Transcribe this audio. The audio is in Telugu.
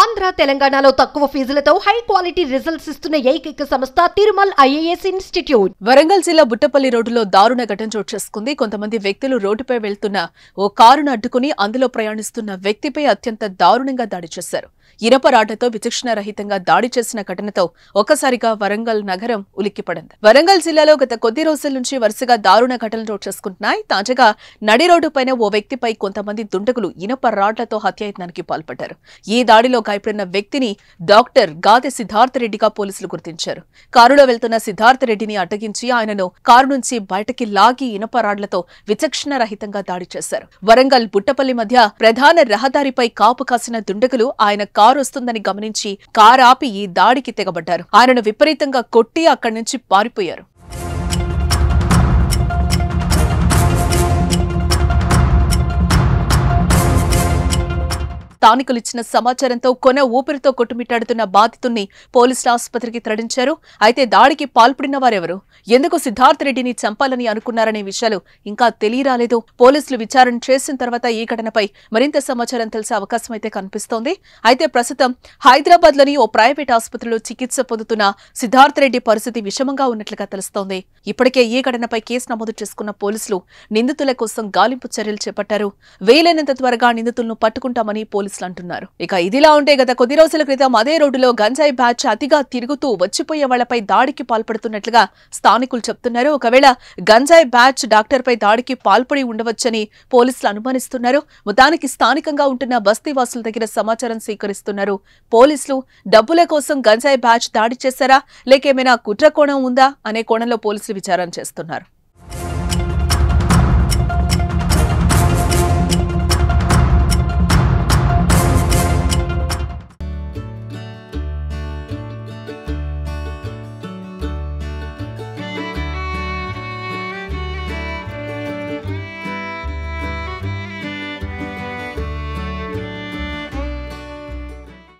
ఆంధ్ర తెలంగాణలో తక్కువ ఫీజులతో హై క్వాలిటీ రిజల్ట్స్ ఇస్తున్న ఏకైక సంస్థ తిరుమల్ ఐఏఎస్ ఇన్స్టిట్యూట్. వరంగల్ జిల్లా బుట్టపల్లి రోడ్డులో దారుణ ఘటన చోటు చేసుకుంది. కొంతమంది వ్యక్తులు రోడ్డుపై వెళ్తున్న ఓ కారును అడ్డుకుని అందులో ప్రయాణిస్తున్న వ్యక్తిపై అత్యంత దారుణంగా దాడి చేశారు. ఇనప రాడ్లతో విచక్షణారహితంగా దాడి చేసిన ఘటనతో ఒక్కసారిగా వరంగల్ నగరం ఉలిక్కిపడింది. వరంగల్ జిల్లాలో గత కొద్ది రోజుల నుంచి వరుసగా దారుణ ఘటనలు చోటు చేసుకుంటున్నాయి. తాజాగా నడి రోడ్డుపైన ఓ వ్యక్తిపై కొంతమంది దుండగులు ఇనప రాడ్లతో హత్యాయత్నానికి పాల్పడ్డారు. ఈ దాడిలో గాయపడిన వ్యక్తిని డాక్టర్ గాదె సిద్ధార్థ రెడ్డిగా పోలీసులు గుర్తించారు. కారులో వెళ్తున్న సిద్ధార్థ రెడ్డిని అడ్డగించి ఆయనను కారు నుంచి బయటకి లాగి ఇనప రాడ్లతో విచక్షణారహితంగా దాడి చేశారు. వరంగల్ బుట్టపల్లి మధ్య ప్రధాన రహదారిపై కాపు కాసిన దుండగులు ఆయన కారు వస్తుందని గమనించి కారు ఆపి ఈ దాడికి తెగబడ్డారు. ఆయనను విపరీతంగా కొట్టి అక్కడి నుంచి పారిపోయారు. స్థానికులు ఇచ్చిన సమాచారంతో కొన ఊపిరితో కొట్టుమిట్టాడుతున్న బాధితుణ్ణి పోలీసులు ఆసుపత్రికి తరలించారు. అయితే దాడికి పాల్పడిన వారెవరు, ఎందుకు సిద్ధార్థ రెడ్డిని చంపాలని అనుకున్నారనే విషయాలు ఇంకా తెలియరాలేదు. పోలీసులు విచారణ చేసిన తర్వాత ఈ ఘటనపై మరింత సమాచారం తెలిసే అవకాశం అయితే కనిపిస్తోంది. అయితే ప్రస్తుతం హైదరాబాద్ లోని ఓ ప్రైవేట్ ఆసుపత్రిలో చికిత్స పొందుతున్న సిద్ధార్థ రెడ్డి పరిస్థితి విషమంగా ఉన్నట్లుగా తెలుస్తోంది. ఇప్పటికే ఈ ఘటనపై కేసు నమోదు చేసుకున్న పోలీసులు నిందితుల కోసం గాలింపు చర్యలు చేపట్టారు. వీలైనంత త్వరగా నిందితులను పట్టుకుంటామని పోలీసులు అంటున్నారు. ఇక ఇదిలా ఉంటే గత కొద్ది రోజుల క్రితం అదే రోడ్డులో గంజాయి బ్యాచ్ అతిగా తిరుగుతూ వచ్చిపోయే వాళ్లపై దాడికి పాల్పడుతున్నట్లుగా స్థానికులు చెప్తున్నారు. ఒకవేళ గంజాయి బ్యాచ్ డాక్టర్ పై దాడికి పాల్పడి ఉండవచ్చని పోలీసులు అనుమానిస్తున్నారు. మొత్తానికి స్థానికంగా ఉంటున్న బస్తీవాసుల దగ్గర సమాచారం సేకరిస్తున్నారు పోలీసులు. డబ్బుల కోసం గంజాయి బ్యాచ్ దాడి చేశారా, లేకేమైనా కుట్ర కోణం ఉందా అనే కోణంలో పోలీసులు విచారణ చేస్తున్నారు.